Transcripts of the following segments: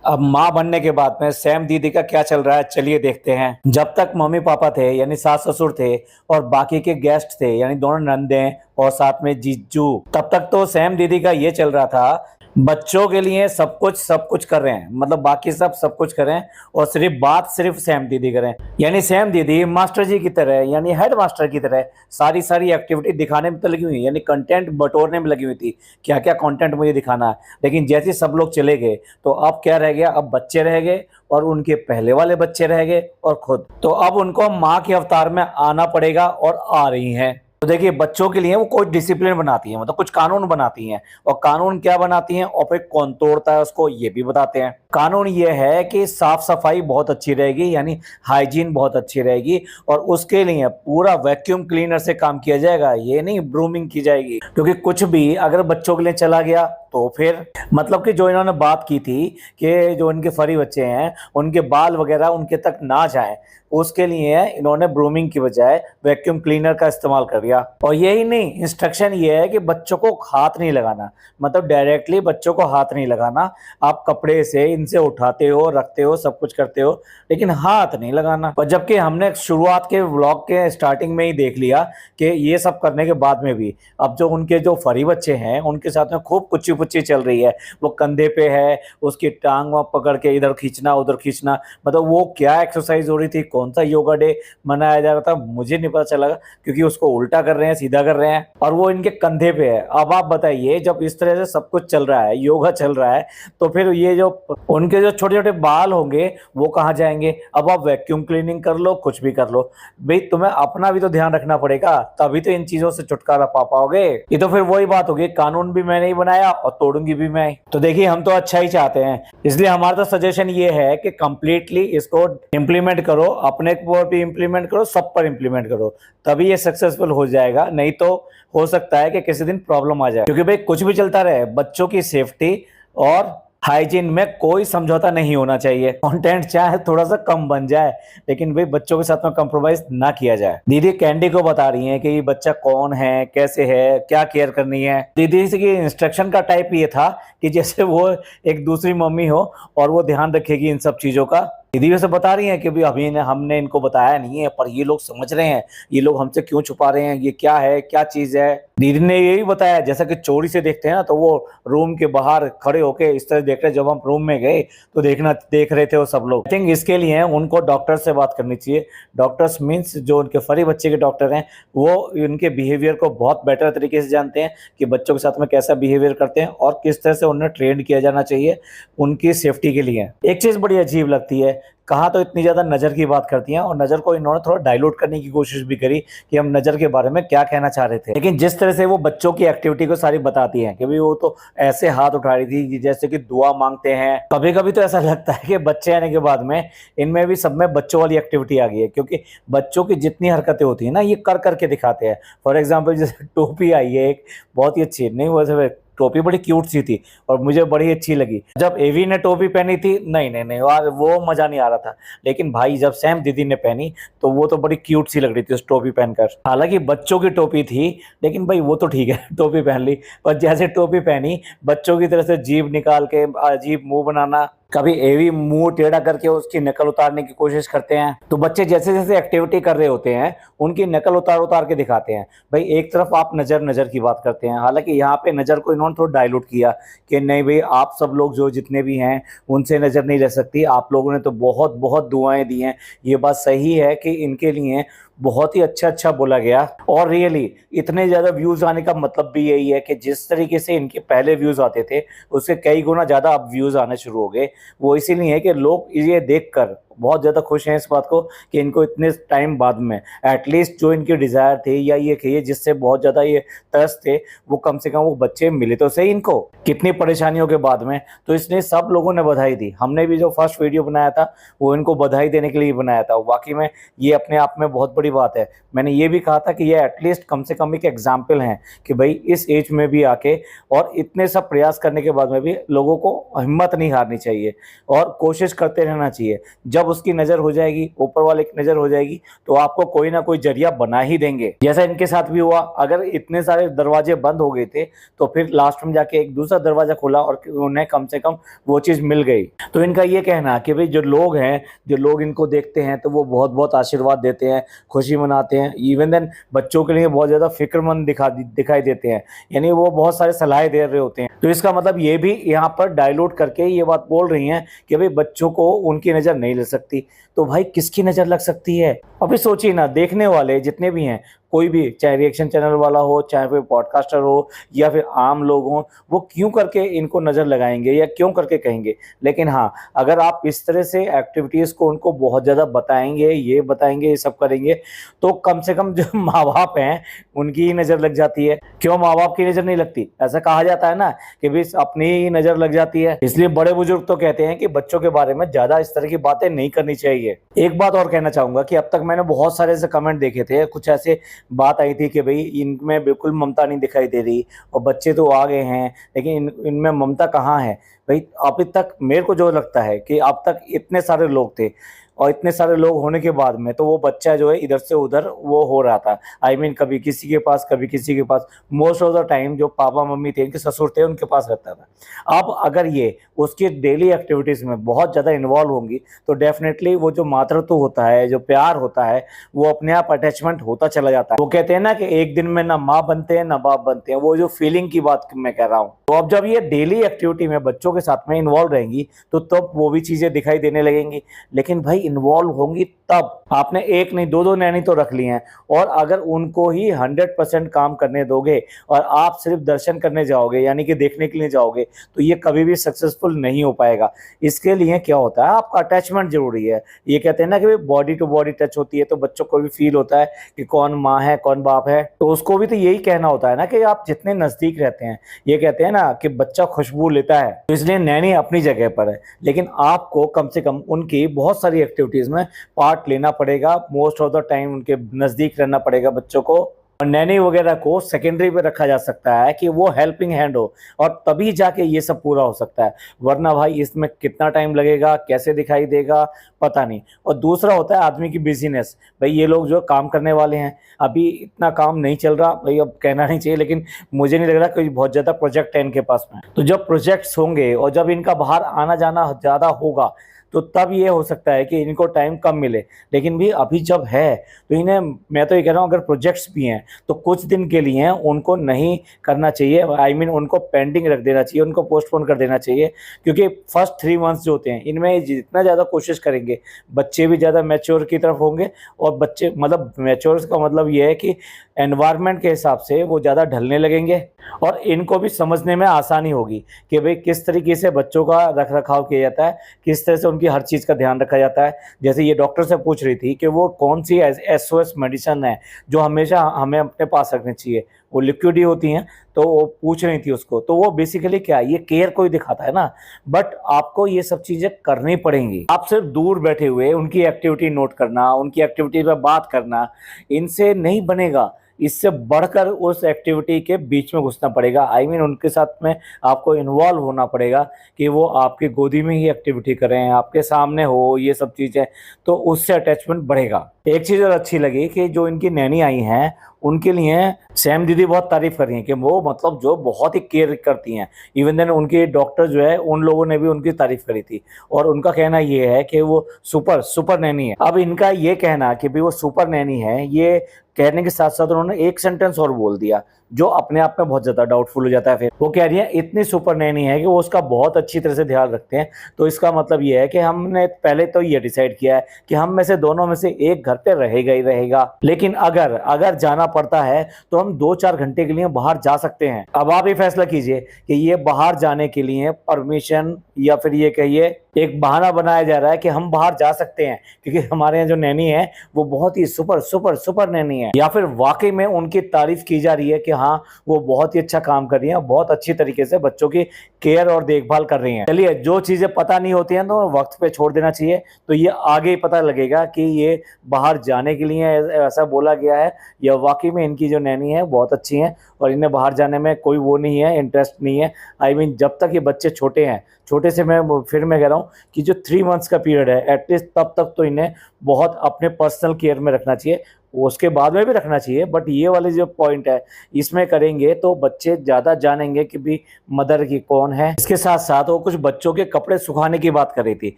अब माँ बनने के बाद में सैम दीदी का क्या चल रहा है, चलिए देखते हैं। जब तक मम्मी पापा थे यानी सास ससुर थे और बाकी के गेस्ट थे यानी दोनों नंदे और साथ में जीजू, तब तक तो सैम दीदी का ये चल रहा था बच्चों के लिए सब कुछ कर रहे हैं, मतलब बाकी सब कुछ कर रहे हैं और सिर्फ सैम दीदी करें। यानी सैम दीदी मास्टर जी की तरह यानी हेड मास्टर की तरह सारी एक्टिविटी दिखाने में तो लगी हुई, यानी कंटेंट बटोरने में लगी हुई थी, क्या क्या कंटेंट मुझे दिखाना है। लेकिन जैसे सब लोग चले गए तो अब क्या रह गया, अब बच्चे रह गए और उनके पहले वाले बच्चे रह गए और खुद, तो अब उनको माँ के अवतार में आना पड़ेगा और आ रही हैं। तो देखिए बच्चों के लिए वो कुछ डिसिप्लिन बनाती है, मतलब कुछ कानून बनाती हैं, और कानून क्या बनाती हैं और फिर कौन तोड़ता है उसको ये भी बताते हैं। कानून ये है कि साफ सफाई बहुत अच्छी रहेगी, यानी हाइजीन बहुत अच्छी रहेगी, और उसके लिए पूरा वैक्यूम क्लीनर से काम किया जाएगा, ये नहीं ब्रूमिंग की जाएगी। क्योंकि कुछ भी अगर बच्चों के लिए चला गया तो फिर मतलब कि जो इन्होंने बात की थी कि जो इनके फरी बच्चे हैं उनके बाल वगैरह उनके तक ना जाए, उसके लिए इन्होंने ब्रूमिंग की बजाय वैक्यूम क्लीनर का इस्तेमाल कर दिया। और यही नहीं, इंस्ट्रक्शन ये है कि बच्चों को हाथ नहीं लगाना, मतलब डायरेक्टली बच्चों को हाथ नहीं लगाना। आप कपड़े से इनसे उठाते हो, रखते हो, सब कुछ करते हो, लेकिन हाथ नहीं लगाना। और जबकि हमने शुरुआत के व्लॉग के स्टार्टिंग में ही देख लिया कि ये सब करने के बाद में भी अब जो उनके जो फरी बच्चे हैं उनके साथ में खूब कुच्ची पुच्ची चल रही है। वो कंधे पे है, उसकी टांग वहां पकड़ के इधर खींचना उधर खींचना, मतलब वो क्या एक्सरसाइज हो रही थी, कौन सा योगा डे मनाया जा रहा था मुझे नहीं पता चला, क्योंकि उसको उल्टा कर रहे हैं, सीधा कर रहे हैं, और वो इनके कंधे पे है। अब आप बताइए, जब इस तरह से सब कुछ चल रहा है, योगा चल रहा है, तो फिर ये जो उनके जो छोटे छोटे बाल होंगे वो कहाँ जाएंगे। अब आप वैक्यूम क्लीनिंग कर लो, कुछ भी कर लो, भाई तुम्हें अपना भी तो ध्यान रखना पड़ेगा, तभी तो इन चीजों से छुटकारा पा पाओगे। ये तो फिर वही बात होगी, कानून भी मैंने ही बनाया और तोड़ूंगी भी मैं। तो देखिए हम तो अच्छा ही चाहते हैं, इसलिए हमारा तो सजेशन ये है कि कंप्लीटली इसको इम्प्लीमेंट करो, अपने पर भी इम्प्लीमेंट करो, सब पर इम्प्लीमेंट करो, तभी ये सक्सेसफुल हो जाएगा। नहीं तो हो सकता है कि किसी दिन प्रॉब्लम आ जाए, क्योंकि भाई कुछ भी चलता रहे, बच्चों की सेफ्टी और हाइजीन में कोई समझौता नहीं होना चाहिए। कंटेंट चाहे थोड़ा सा कम बन जाए, लेकिन भाई बच्चों के साथ में कंप्रोमाइज ना किया जाए। दीदी कैंडी को बता रही हैं कि ये बच्चा कौन है, कैसे है, क्या केयर करनी है। दीदी की इंस्ट्रक्शन का टाइप ये था कि जैसे वो एक दूसरी मम्मी हो और वो ध्यान रखेगी इन सब चीजों का। दीदी वैसे बता रही हैं कि अभी हमने इनको बताया नहीं है, पर ये लोग समझ रहे हैं, ये लोग हमसे क्यों छुपा रहे हैं, ये क्या है, क्या चीज है। दीदी ने यही बताया, जैसा कि चोरी से देखते हैं ना, तो वो रूम के बाहर खड़े होके इस तरह देख रहे, जब हम रूम में गए तो देख रहे थे वो सब लोग। आई थिंक इसके लिए उनको डॉक्टर से बात करनी चाहिए। डॉक्टर्स मीन्स जो उनके फरी बच्चे के डॉक्टर हैं, वो उनके बिहेवियर को बहुत बेटर तरीके से जानते हैं कि बच्चों के साथ में कैसा बिहेवियर करते हैं और किस तरह से उन्हें ट्रेन किया जाना चाहिए उनकी सेफ्टी के लिए। एक चीज बड़ी अजीब लगती है, कहाँ तो इतनी ज्यादा नजर की बात करती हैं, और नजर को इन्होंने थोड़ा डाइल्यूट करने की कोशिश भी करी कि हम नजर के बारे में क्या कहना चाह रहे थे। लेकिन जिस तरह से वो बच्चों की एक्टिविटी को सारी बताती हैं कि भाई वो तो ऐसे हाथ उठा रही थी जैसे कि दुआ मांगते हैं। कभी कभी तो ऐसा लगता है कि बच्चे आने के बाद में इनमें भी सब में बच्चों वाली एक्टिविटी आ गई है, क्योंकि बच्चों की जितनी हरकतें होती है ना, ये कर करके दिखाते हैं। फॉर एग्जाम्पल जैसे टोपी आई है एक, बहुत ही अच्छी, नहीं वैसे टोपी बड़ी क्यूट सी थी और मुझे बड़ी अच्छी लगी। जब एवी ने टोपी पहनी थी, नहीं यार वो मजा नहीं आ रहा था, लेकिन भाई जब सैम दीदी ने पहनी तो वो तो बड़ी क्यूट सी लग रही थी उस टोपी पहनकर। हालांकि बच्चों की टोपी थी, लेकिन भाई वो तो ठीक है टोपी पहन ली, और जैसे टोपी पहनी बच्चों की तरह से जीभ निकाल के अजीब मुंह बनाना, कभी एवी मुंह टेढ़ा करके उसकी नकल उतारने की कोशिश करते हैं। तो बच्चे जैसे जैसे एक्टिविटी कर रहे होते हैं उनकी नकल उतार उतार के दिखाते हैं। भाई एक तरफ आप नजर की बात करते हैं, हालांकि यहाँ पे नजर को इन्होंने थोड़ा डाइल्यूट किया कि नहीं भाई आप सब लोग जो जितने भी हैं उनसे नजर नहीं रह सकती, आप लोगों ने तो बहुत बहुत दुआएं दी हैं। ये बात सही है कि इनके लिए बहुत ही अच्छा बोला गया, और रियली इतने ज्यादा व्यूज आने का मतलब भी यही है कि जिस तरीके से इनके पहले व्यूज आते थे उससे कई गुना ज्यादा अब व्यूज आने शुरू हो गए। वो इसीलिए है कि लोग ये देखकर बहुत ज्यादा खुश हैं इस बात को कि इनको इतने टाइम बाद में एटलीस्ट जो इनकी डिजायर थे या ये कहिए जिससे बहुत ज्यादा ये तरस थे, वो कम से कम वो बच्चे मिले तो सही इनको, कितनी परेशानियों के बाद में। तो इसलिए सब लोगों ने बधाई दी। हमने भी जो फर्स्ट वीडियो बनाया था वो इनको बधाई देने के लिए बनाया था। वाकई में ये अपने आप में बहुत बड़ी बात है। मैंने ये भी कहा था कि ये एटलीस्ट कम से कम एक एग्जाम्पल है कि भाई इस एज में भी आके और इतने सब प्रयास करने के बाद में भी लोगों को हिम्मत नहीं हारनी चाहिए और कोशिश करते रहना चाहिए। जब जब उसकी नजर हो जाएगी, ऊपर वाले की नजर हो जाएगी, तो आपको कोई ना कोई जरिया बना ही देंगे। जैसा इनके साथ भी हुआ, अगर इतने सारे दरवाजे बंद हो गए थे तो फिर लास्ट में जाके एक दूसरा दरवाजा खोला और उन्हें कम से कम वो चीज मिल गई। तो इनका ये कहना कि भाई जो लोग हैं, जो लोग इनको देखते हैं तो वो बहुत बहुत आशीर्वाद देते हैं, खुशी मनाते हैं, इवन देन बच्चों के लिए बहुत ज्यादा फिक्रमंद दिखाई देते हैं, यानी वो बहुत सारे सलाह दे रहे होते हैं। तो इसका मतलब ये भी यहाँ पर डाइल्यूट करके ये बात बोल रही हैं कि भाई बच्चों को उनकी नजर नहीं लग सकती, तो भाई किसकी नजर लग सकती है? अभी सोचिए ना, देखने वाले जितने भी हैं, कोई भी, चाहे रिएक्शन चैनल वाला हो, चाहे कोई पॉडकास्टर हो या फिर आम लोग हों, वो क्यों करके इनको नज़र लगाएंगे या क्यों करके कहेंगे? लेकिन हाँ, अगर आप इस तरह से एक्टिविटीज़ को उनको बहुत ज़्यादा बताएंगे, ये सब करेंगे, तो कम से कम जो माँ बाप हैं उनकी ही नज़र लग जाती है। क्यों माँ बाप की नज़र नहीं लगती? ऐसा कहा जाता है ना कि भाई अपनी ही नज़र लग जाती है। इसलिए बड़े बुजुर्ग तो कहते हैं कि बच्चों के बारे में ज़्यादा इस तरह की बातें नहीं करनी चाहिए। एक बात और कहना चाहूँगा कि अब तक मैंने बहुत सारे ऐसे कमेंट देखे थे, कुछ ऐसे बात आई थी कि भाई इनमें बिल्कुल ममता नहीं दिखाई दे रही और बच्चे तो आ गए हैं, लेकिन इनमें ममता कहाँ है? भाई अभी तक मेरे को जो लगता है कि अब तक इतने सारे लोग थे और इतने सारे लोग होने के बाद में तो वो बच्चा जो है इधर से उधर वो हो रहा था। आई मीन कभी किसी के पास, कभी किसी के पास, मोस्ट ऑफ द टाइम जो पापा मम्मी थे, इनके ससुर थे, उनके पास रहता था। अब अगर ये उसकी डेली एक्टिविटीज़ में बहुत ज़्यादा इन्वॉल्व होंगी तो डेफिनेटली वो जो मातृत्व होता है, जो प्यार होता है, वो अपने आप अटैचमेंट होता चला जाता है। वो कहते हैं ना कि एक दिन में ना माँ बनते हैं ना बाप बनते हैं, वो जो फीलिंग की बात मैं कह रहा हूँ। तो अब जब ये डेली एक्टिविटी में बच्चों के साथ में इन्वॉल्व रहेंगी तो तब वो भी चीज़ें दिखाई देने लगेंगी। लेकिन भाई इन्वॉल्व होंगी तब। आपने एक नहीं दो नैनी तो रख ली हैं, और अगर उनको ही 100% काम करने दोगे और आप सिर्फ दर्शन करने जाओगे, यानी कि देखने के लिए जाओगे, तो ये कभी भी सक्सेसफुल नहीं हो पाएगा। इसके लिए क्या होता है, आपका अटैचमेंट जरूरी है। ये कहते हैं ना कि बॉडी टू बॉडी टच होती है, तो बच्चों को भी फील होता है कि कौन माँ है कौन बाप है, तो उसको भी तो यही कहना होता है ना कि आप जितने नजदीक रहते हैं, ये कहते हैं ना कि बच्चा खुशबू लेता है। तो इसलिए नैनी अपनी जगह पर है, लेकिन आपको कम से कम उनकी बहुत सारी एक्टिविटीज में पार्ट लेना पड़ेगा। मोस्ट ऑफ द टाइम उनके नजदीक रहना पड़ेगा बच्चों को। और नैनी वगैरह को सेकेंडरी पे रखा जा सकता है कि वो हेल्पिंग हैंड हो, और तभी जाके ये सब पूरा हो सकता है। वरना भाई इसमें कितना टाइम लगेगा, कैसे दिखाई देगा, पता नहीं। और दूसरा होता है आदमी की बिजीनेस। भाई ये लोग जो काम करने वाले हैं, अभी इतना काम नहीं चल रहा भाई, अब कहना नहीं चाहिए, लेकिन मुझे नहीं लग रहा कोई बहुत ज़्यादा प्रोजेक्ट है इनके पास में। तो जब प्रोजेक्ट्स होंगे और जब इनका बाहर आना जाना ज़्यादा होगा, तो तब ये हो सकता है कि इनको टाइम कम मिले। लेकिन भी अभी जब है तो इन्हें, मैं तो ये कह रहा हूँ, अगर प्रोजेक्ट्स भी हैं तो कुछ दिन के लिए उनको नहीं करना चाहिए। आई मीन उनको पेंडिंग रख देना चाहिए, उनको पोस्टपोन कर देना चाहिए। क्योंकि फर्स्ट 3 मंथ्स जो होते हैं, इनमें जितना ज़्यादा कोशिश करेंगे, बच्चे भी ज़्यादा मैच्योर की तरफ होंगे। और बच्चे मतलब मैच्योर का मतलब ये है कि एनवायरनमेंट के हिसाब से वो ज़्यादा ढलने लगेंगे, और इनको भी समझने में आसानी होगी कि भाई किस तरीके से बच्चों का रख रखाव किया जाता है, किस तरह से उनकी हर चीज़ का ध्यान रखा जाता है। जैसे ये डॉक्टर से पूछ रही थी कि वो कौन सी SOS मेडिसिन है जो हमेशा हमें अपने पास रखनी चाहिए, वो लिक्विड ही होती हैं, तो वो पूछ रही थी उसको। तो वो बेसिकली क्या है, ये केयर को ही दिखाता है ना। बट आपको ये सब चीज़ें करनी पड़ेंगी। आप सिर्फ दूर बैठे हुए उनकी एक्टिविटी नोट करना, उनकी एक्टिविटी पर बात करना, इनसे नहीं बनेगा। इससे बढ़कर उस एक्टिविटी के बीच में घुसना पड़ेगा। आई मीन उनके साथ में आपको इन्वॉल्व होना पड़ेगा कि वो आपकी गोदी में ही एक्टिविटी करें, आपके सामने हो, ये सब चीज़ें, तो उससे अटैचमेंट बढ़ेगा। एक चीज़ और अच्छी लगी कि जो इनकी नैनी आई हैं, उनके लिए सैम दीदी बहुत तारीफ कर रही हैं कि वो मतलब जो बहुत ही केयर करती हैं। इवन देन उनके डॉक्टर जो है, उन लोगों ने भी उनकी तारीफ करी थी, और उनका कहना ये है कि वो सुपर नैनी है। अब इनका ये कहना कि भाई वो सुपर नैनी है, ये कहने के साथ साथ उन्होंने एक सेंटेंस और बोल दिया जो अपने आप में बहुत ज़्यादा डाउटफुल हो जाता है। फिर वो कह रही है इतनी सुपर नैनी है कि वो उसका बहुत अच्छी तरह से ध्यान रखते हैं। तो इसका मतलब ये है कि हमने पहले तो ये डिसाइड किया है कि हम में से दोनों में से एक घर पे रहेगा ही रहेगा, लेकिन अगर जाना पड़ता है तो हम 2-4 घंटे के लिए बाहर जा सकते हैं। अब आप ये फैसला कीजिए कि ये बाहर जाने के लिए परमिशन, या फिर ये कहिए एक बहाना बनाया जा रहा है कि हम बाहर जा सकते हैं क्योंकि हमारे यहाँ जो नैनी है वो बहुत ही सुपर नैनी है, या फिर वाकई में उनकी तारीफ की जा रही है कि हाँ वो बहुत ही अच्छा काम कर रही है, बहुत अच्छी तरीके से बच्चों की केयर और देखभाल कर रही हैं। चलिए, जो चीजें पता नहीं होती हैं तो वक्त पे छोड़ देना चाहिए। तो ये आगे ही पता लगेगा कि ये बाहर जाने के लिए ऐसा बोला गया है या वाकई वाकई में इनकी जो नैनी है बहुत अच्छी हैं और इन्हें बाहर जाने में कोई वो नहीं है, इंटरेस्ट नहीं है। आई मीन जब तक ये बच्चे छोटे हैं, छोटे से मैं कह रहा हूँ कि जो 3 मंथ्स का पीरियड है एटलीस्ट तब तक तो इन्हें बहुत अपने पर्सनल केयर में रखना चाहिए, उसके बाद में भी रखना चाहिए। बट ये वाले जो पॉइंट है इसमें करेंगे तो बच्चे ज़्यादा जानेंगे कि भी मदर की कौन है। इसके साथ साथ वो कुछ बच्चों के कपड़े सुखाने की बात कर रही थी,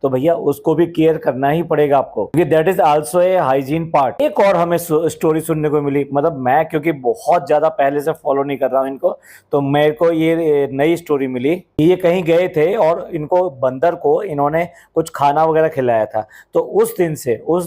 तो भैया उसको भी केयर करना ही पड़ेगा आपको, क्योंकि that is also a hygiene part. एक और हमें स्टोरी सुनने को मिली, मतलब मैं क्योंकि बहुत ज़्यादा पहले से फॉलो नहीं कर रहा हूँ इनको, तो मेरे को ये नई स्टोरी मिली कि ये कहीं गए थे और इनको बंदर को इन्होंने कुछ खाना वगैरह खिलाया था। तो उस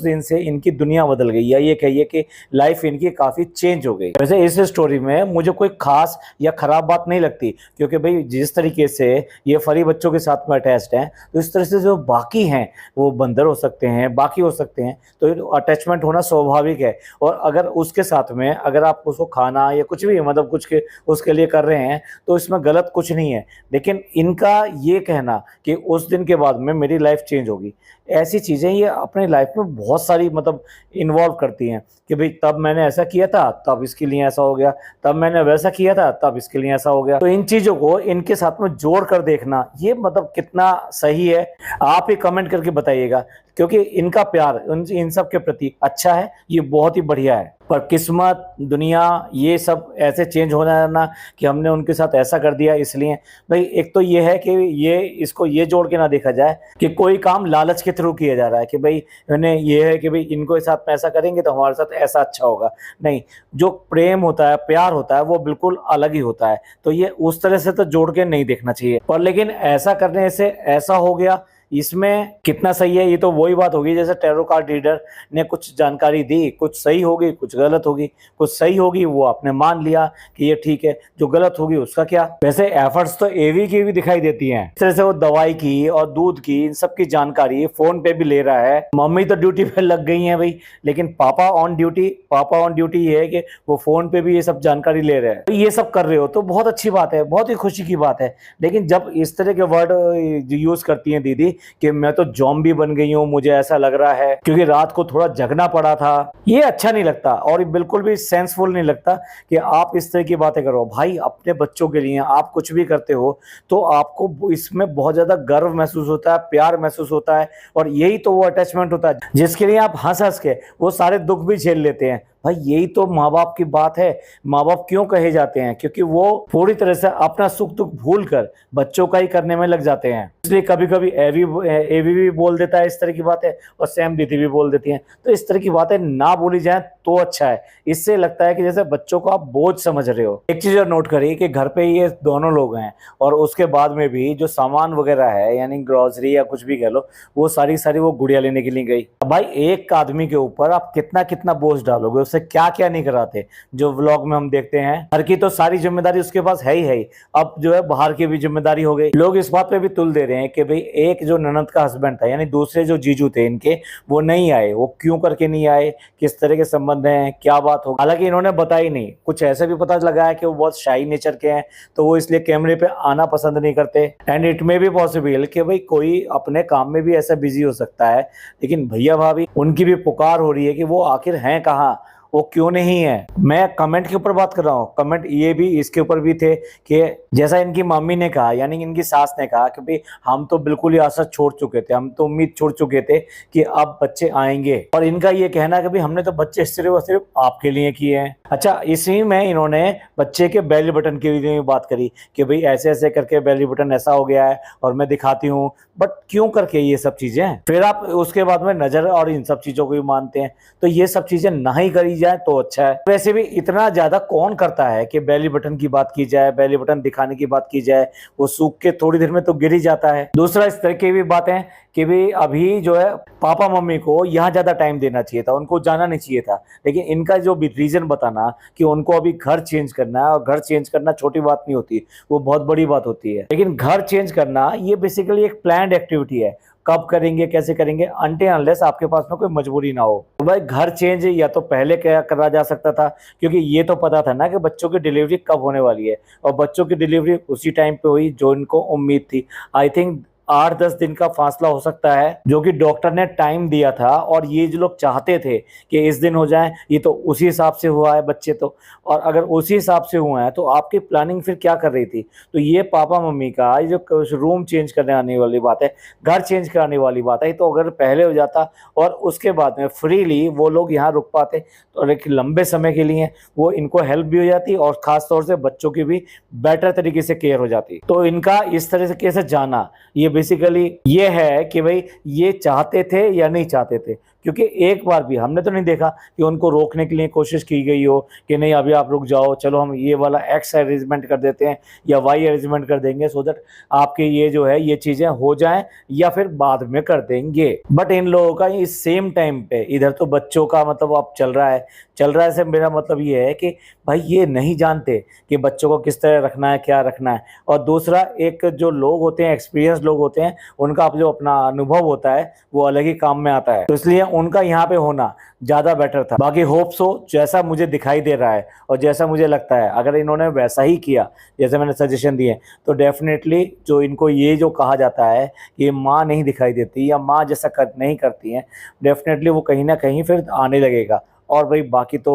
दिन से इनकी दुनिया बदल गई, या ये कहिए कि लाइफ इनकी काफी चेंज हो गई। वैसे इस स्टोरी में मुझे कोई खास या खराब बात नहीं लगती, क्योंकि भाई जिस तरीके से ये फरी बच्चों के साथ में अटैच्ड हैं, तो इस तरह से जो बाकी हैं वो बंदर हो सकते हैं, बाकी हो सकते हैं, तो अटैचमेंट होना स्वाभाविक है। और अगर उसके साथ में अगर आप उसको खाना या कुछ भी मतलब कुछ के उसके लिए कर रहे हैं तो इसमें गलत कुछ नहीं है। लेकिन इनका ये कहना कि उस दिन के बाद में मेरी लाइफ चेंज होगी, ऐसी चीजें ये अपनी लाइफ में बहुत सारी मतलब इन्वॉल्व करती हैं कि भाई तब मैंने ऐसा किया था तब इसके लिए ऐसा हो गया, तब मैंने वैसा किया था तब इसके लिए ऐसा हो गया। तो इन चीजों को इनके साथ में जोड़ कर देखना ये मतलब कितना सही है, आप ही कमेंट करके बताइएगा। क्योंकि इनका प्यार इन सब के प्रति अच्छा है, ये बहुत ही बढ़िया है। पर किस्मत, दुनिया, ये सब ऐसे चेंज हो जाना कि हमने उनके साथ ऐसा कर दिया, इसलिए भाई एक तो ये है कि ये इसको ये जोड़ के ना देखा जाए कि कोई काम लालच के थ्रू किया जा रहा है कि भाई इन्हें ये है कि भाई इनको साथ में ऐसा करेंगे तो हमारे साथ ऐसा अच्छा होगा। नहीं, जो प्रेम होता है, प्यार होता है, वो बिल्कुल अलग ही होता है। तो ये उस तरह से तो जोड़ के नहीं देखना चाहिए। पर लेकिन ऐसा करने से ऐसा हो गया, इसमें कितना सही है, ये तो वही बात होगी जैसे टैरो कार्ड रीडर ने कुछ जानकारी दी, कुछ सही होगी कुछ गलत होगी। कुछ सही होगी वो आपने मान लिया कि ये ठीक है, जो गलत होगी उसका क्या। वैसे एफर्ट्स तो एवी की भी दिखाई देती हैं। इस तरह से वो दवाई की और दूध की इन सब की जानकारी फोन पे भी ले रहा है। मम्मी तो ड्यूटी पे लग गई है भाई, लेकिन पापा ऑन ड्यूटी ये है कि वो फोन पे भी ये सब जानकारी ले रहे हैं। तो ये सब कर रहे हो तो बहुत अच्छी बात है, बहुत ही खुशी की बात है। लेकिन जब इस तरह के वर्ड यूज करती हैं दीदी कि मैं तो जॉम्बी बन गई हूँ, मुझे ऐसा लग रहा है क्योंकि रात को थोड़ा जगना पड़ा था, ये अच्छा नहीं लगता और बिल्कुल भी सेंसफुल नहीं लगता कि आप इस तरह की बातें करो। भाई अपने बच्चों के लिए आप कुछ भी करते हो तो आपको इसमें बहुत ज्यादा गर्व महसूस होता है, प्यार महसूस होता है, और यही तो वो अटैचमेंट होता है जिसके लिए आप हंस हंस के वो सारे दुख भी झेल लेते हैं। भाई यही तो माँ बाप की बात है। माँ बाप क्यों कहे जाते हैं? क्योंकि वो पूरी तरह से अपना सुख दुख भूल कर बच्चों का ही करने में लग जाते हैं। इसलिए कभी कभी एवी भी बोल देता है इस तरह की बातें, और सैम दीदी भी बोल देती हैं। तो इस तरह की बातें ना बोली जाए तो अच्छा है। इससे लगता है कि जैसे बच्चों को आप बोझ समझ रहे हो। एक चीज और नोट करिए कि घर पे ये दोनों लोग हैं और उसके बाद में भी जो सामान वगैरह है यानी ग्रोसरी या कुछ भी कह लो, वो सारी वो गुड़िया लेने के लिए गई। अब भाई एक आदमी के ऊपर आप कितना कितना बोझ डालोगे, उससे क्या क्या नहीं कराते। जो व्लॉग में हम देखते हैं घर की तो सारी जिम्मेदारी उसके पास है ही। अब जो है बाहर की भी जिम्मेदारी हो गई। लोग इस बात पे भी तुल दे रहे हैं कि भाई एक जो ननद का हस्बैंड था यानी दूसरे जो जीजू थे इनके, वो नहीं आए। वो क्यों करके नहीं आए, किस तरह के संबंध हैं, क्या बात हो। हालांकि इन्होंने बताई नहीं। कुछ ऐसे भी पता लगा है कि वो बहुत शाई नेचर के हैं, तो वो इसलिए कैमरे पे आना पसंद नहीं करते। And it may be possible कि भाई कोई अपने काम में भी ऐसा बिजी हो सकता है। लेकिन भैया भाभी उनकी भी पुकार हो रही है कि वो आखिर हैं कहाँ, वो क्यों नहीं है। मैं कमेंट के ऊपर बात कर रहा हूँ। कमेंट ये भी इसके ऊपर भी थे कि जैसा इनकी मम्मी ने कहा यानी इनकी सास ने कहा कि भाई हम तो बिल्कुल ही आशा छोड़ चुके थे, हम तो उम्मीद छोड़ चुके थे कि अब बच्चे आएंगे। और इनका ये कहना है कि भाई हमने तो बच्चे सिर्फ और सिर्फ आपके लिए किए हैं। अच्छा, इसी में इन्होंने बच्चे के बेली बटन की भी बात करी कि भाई ऐसे ऐसे करके बेली बटन ऐसा हो गया है और मैं दिखाती हूँ। बट क्यों करके ये सब चीजें, फिर आप उसके बाद में नजर और इन सब चीजों को भी मानते हैं। तो ये सब चीजें ना ही करी जाए तो अच्छा है। वैसे भी इतना ज्यादा कौन करता है कि बेली बटन की बात की जाए, बेली बटन दिखाने की बात की जाए, वो सूख के थोड़ी देर में तो गिर ही जाता है। दूसरा इस तरह की भी बातें कि भी अभी जो है पापा मम्मी को यहाँ ज्यादा टाइम देना चाहिए था, उनको जाना नहीं चाहिए था। लेकिन इनका जो भी रीजन बताना कि उनको अभी घर चेंज करना है, और घर चेंज करना छोटी बात नहीं होती, वो बहुत बड़ी बात होती है। लेकिन घर चेंज करना ये बेसिकली एक प्लान्ड एक्टिविटी है। कब करेंगे, कैसे करेंगे, अनटिल अनलेस आपके पास में कोई मजबूरी ना हो। तो भाई घर चेंज या तो पहले क्या करा जा सकता था, क्योंकि ये तो पता था ना कि बच्चों की डिलीवरी कब होने वाली है, और बच्चों की डिलीवरी उसी टाइम पे हुई जो इनको उम्मीद थी। आई थिंक 8-10 दिन का फासला हो सकता है, जो कि डॉक्टर ने टाइम दिया था, और ये जो लोग चाहते थे कि इस दिन हो जाए, ये तो उसी हिसाब से हुआ है बच्चे तो। और अगर उसी हिसाब से हुआ है तो आपकी प्लानिंग फिर क्या कर रही थी? तो ये पापा मम्मी का ये जो रूम चेंज करने आने वाली बात है, घर चेंज कराने वाली बात है, तो अगर पहले हो जाता और उसके बाद में फ्रीली वो लोग यहाँ रुक पाते तो एक लंबे समय के लिए वो इनको हेल्प भी हो जाती और खास तौर से बच्चों की भी बेटर तरीके से केयर हो जाती। तो इनका इस तरह से कैसे जाना, ये बेसिकली ये है कि भाई ये चाहते थे या नहीं चाहते थे, क्योंकि एक बार भी हमने तो नहीं देखा कि उनको रोकने के लिए कोशिश की गई हो कि नहीं अभी आप रुक जाओ, चलो हम ये वाला एक्स अरेंजमेंट कर देते हैं या वाई अरेंजमेंट कर देंगे सो दैट आपके ये जो है ये चीजें हो जाएं, या फिर बाद में कर देंगे। बट इन लोगों का इस सेम टाइम पे इधर तो बच्चों का मतलब अब चल रहा है से मेरा मतलब ये है कि भाई ये नहीं जानते कि बच्चों को किस तरह रखना है, क्या रखना है। और दूसरा, एक जो लोग होते हैं, एक्सपीरियंस लोग होते हैं, उनका जो अपना अनुभव होता है वो अलग ही काम में आता है, तो इसलिए उनका यहाँ पे होना ज्यादा बेटर था। बाकी होप सो, जैसा मुझे दिखाई दे रहा है और जैसा मुझे लगता है, अगर इन्होंने वैसा ही किया जैसे मैंने सजेशन दिए, तो डेफिनेटली जो इनको ये जो कहा जाता है कि माँ नहीं दिखाई देती या माँ जैसा नहीं करती हैं, डेफिनेटली वो कहीं ना कहीं फिर आने लगेगा। और भाई बाकी तो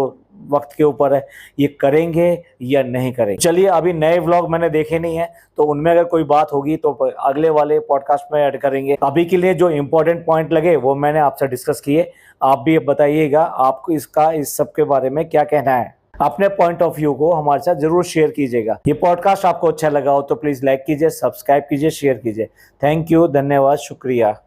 वक्त के ऊपर है, ये करेंगे या नहीं करेंगे। चलिए, अभी नए व्लॉग मैंने देखे नहीं है, तो उनमें अगर कोई बात होगी तो अगले वाले पॉडकास्ट में ऐड करेंगे। अभी के लिए जो इंपॉर्टेंट पॉइंट लगे वो मैंने आपसे डिस्कस किए। आप भी बताइएगा आपको इस सब के बारे में क्या कहना है। अपने पॉइंट ऑफ व्यू को हमारे साथ जरूर शेयर कीजिएगा। ये पॉडकास्ट आपको अच्छा लगा हो तो प्लीज लाइक कीजिए, सब्सक्राइब कीजिए, शेयर कीजिए। थैंक यू, धन्यवाद, शुक्रिया।